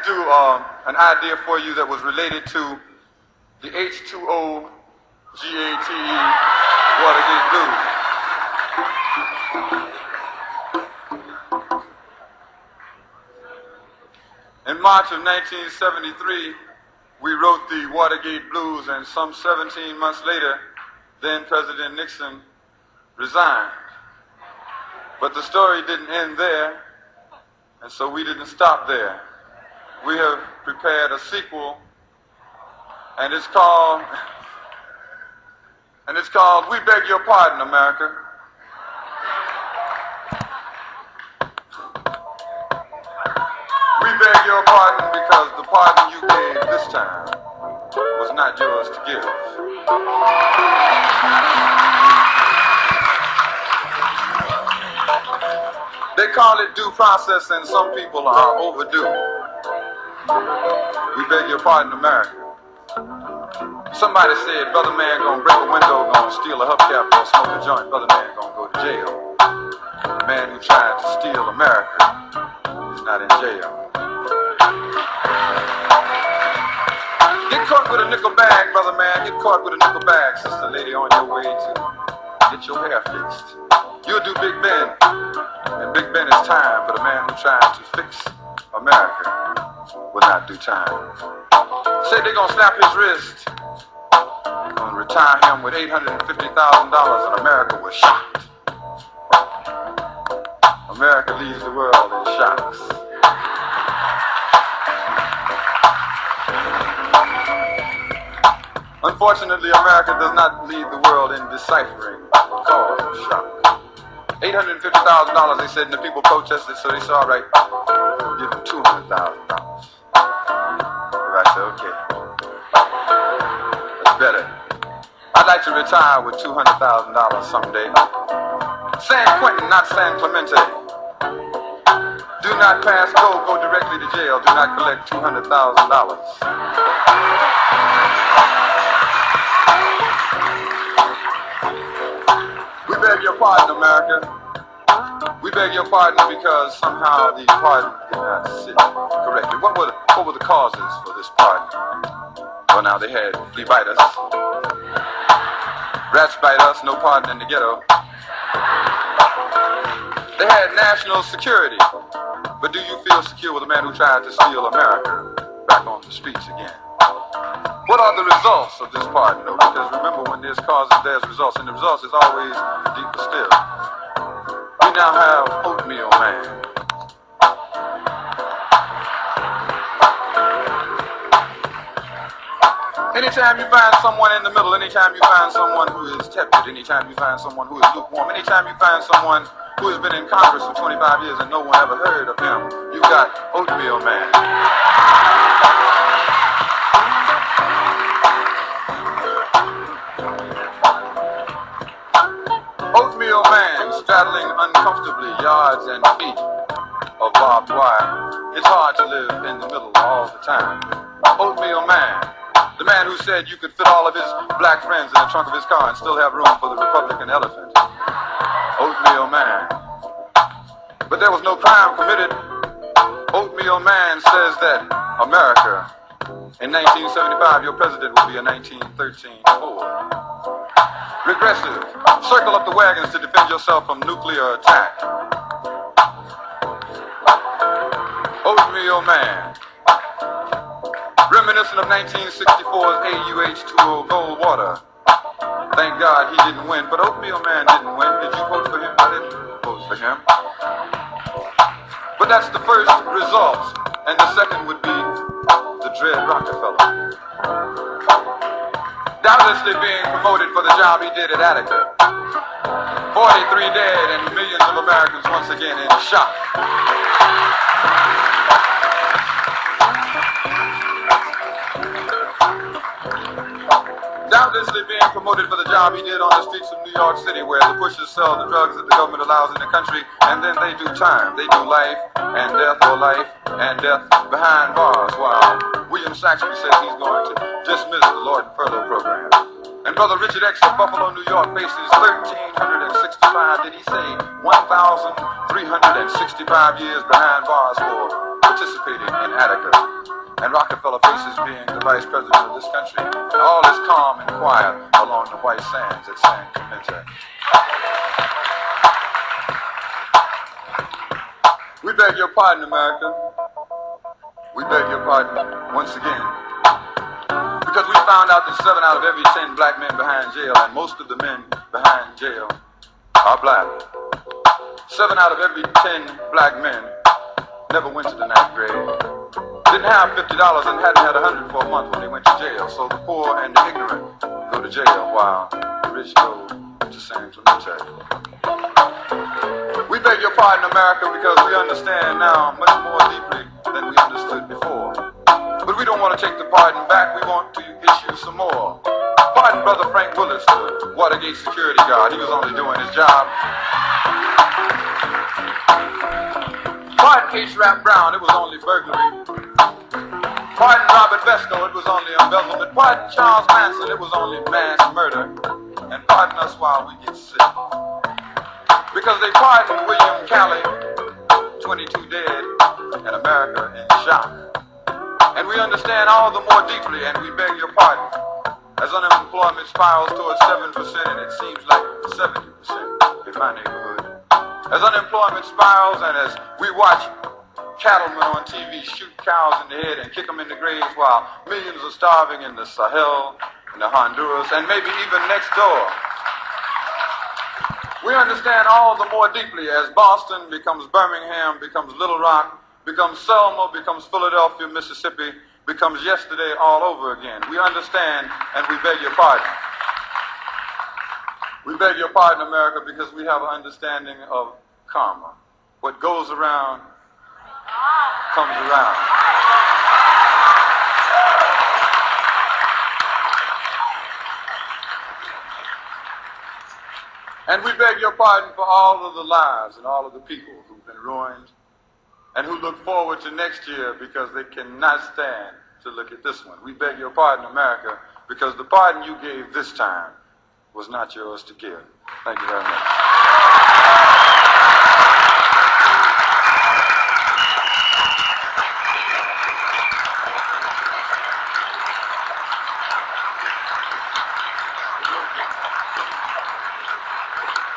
to do an idea for you that was related to the H2O GATE Watergate Blues. In March of 1973, we wrote the Watergate Blues, and some 17 months later, then President Nixon resigned. But the story didn't end there, and so we didn't stop there. We have prepared a sequel, and it's called We Beg Your Pardon, America. We beg your pardon because the pardon you gave this time was not yours to give. They call it due process, and some people are overdue. We beg your pardon, America. Somebody said, brother man gonna break a window, gonna steal a hubcap, gonna smoke a joint, brother man gonna go to jail. The man who tried to steal America is not in jail. Get caught with a nickel bag, brother man, get caught with a nickel bag, sister lady, on your way to get your hair fixed. You'll do Big Ben, and Big Ben is time, but a man who tried to fix America will not do time. Say they're gonna slap his wrist, gonna retire him with $850,000, and America was shocked. America leaves the world in shocks. Unfortunately, America does not lead the world in deciphering the cause of shock. $850,000, they said, and the people protested, so they said, all right, we'll give them $200,000. I said, okay, that's better. I'd like to retire with $200,000 someday. San Quentin, not San Clemente. Do not pass go, go directly to jail. Do not collect $200,000. We beg your pardon, America. We beg your pardon because somehow the pardon did not sit correctly. What were the causes for this pardon? Well, now they had flea bite us, rats bite us, no pardon in the ghetto. They had national security, but do you feel secure with a man who tried to steal America back on the streets again? What are the results of this pardon, though? Because remember, when there's causes, there's results, and the results is always deeper still. We now have Oatmeal Man. Anytime you find someone in the middle, anytime you find someone who is tepid, anytime you find someone who is lukewarm, anytime you find someone who has been in Congress for 25 years and no one ever heard of him, you got Oatmeal Man. Oatmeal Man straddling uncomfortably yards and feet of barbed wire. It's hard to live in the middle all the time. Oatmeal Man. The man who said you could fit all of his black friends in the trunk of his car and still have room for the Republican elephant. Oatmeal Man. But there was no crime committed. Oatmeal Man says that America, in 1975, your president will be a 1913 Ford. Regressive. Circle up the wagons to defend yourself from nuclear attack. Oatmeal Man. Reminiscent of 1964's AUH2O Goldwater. Thank God he didn't win, but Oatmeal Man didn't win. Did you vote for him? I didn't vote for him. But that's the first result, and the second would be the dread Rockefeller. Doubtlessly being promoted for the job he did at Attica. 43 dead and millions of Americans once again in shock. Doubtlessly being promoted for the job he did on the streets of New York City, where the pushers sell the drugs that the government allows in the country, and then they do time. They do life and death, or life and death behind bars, while William Saxby says he's going to dismiss the Lord and Furlough program. And Brother Richard X of Buffalo, New York faces 1,365, did he say 1,365 years behind bars for participating in Attica, and Rockefeller faces being the vice president of this country, and all is calm and quiet along the white sands at San Clemente. We beg your pardon, America. We beg your pardon once again, because we found out that 7 out of every 10 black men behind jail, and most of the men behind jail are black. 7 out of every 10 black men never went to the 9th grade, didn't have $50 and hadn't had $100 for a month when they went to jail. So the poor and the ignorant go to jail while the rich go to San Clemente. We beg your pardon, America, because we understand now much more deeply than we understood before. But we don't want to take the pardon back. We want to issue some more. Pardon Brother Frank Willis, the Watergate security guard. He was only doing his job. Pardon H-Rap Brown, it was only burglary. Pardon Robert Vesco, it was only embezzlement. Pardon Charles Manson, it was only mass murder. And pardon us while we get sick. Because they pardoned William Calley, 22 dead, and America in shock. And we understand all the more deeply, and we beg your pardon, as unemployment spirals towards 7%, and it seems like 70% in my neighborhood. As unemployment spirals, and as we watch cattlemen on TV shoot cows in the head and kick them in the graves while millions are starving in the Sahel, in the Honduras, and maybe even next door. We understand all the more deeply as Boston becomes Birmingham, becomes Little Rock, becomes Selma, becomes Philadelphia, Mississippi, becomes yesterday all over again. We understand, and we beg your pardon. We beg your pardon, America, because we have an understanding of karma. What goes around comes around. And we beg your pardon for all of the lives and all of the people who've been ruined and who look forward to next year because they cannot stand to look at this one. We beg your pardon, America, because the pardon you gave this time was not yours to give. Thank you very much.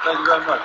Thank you very much.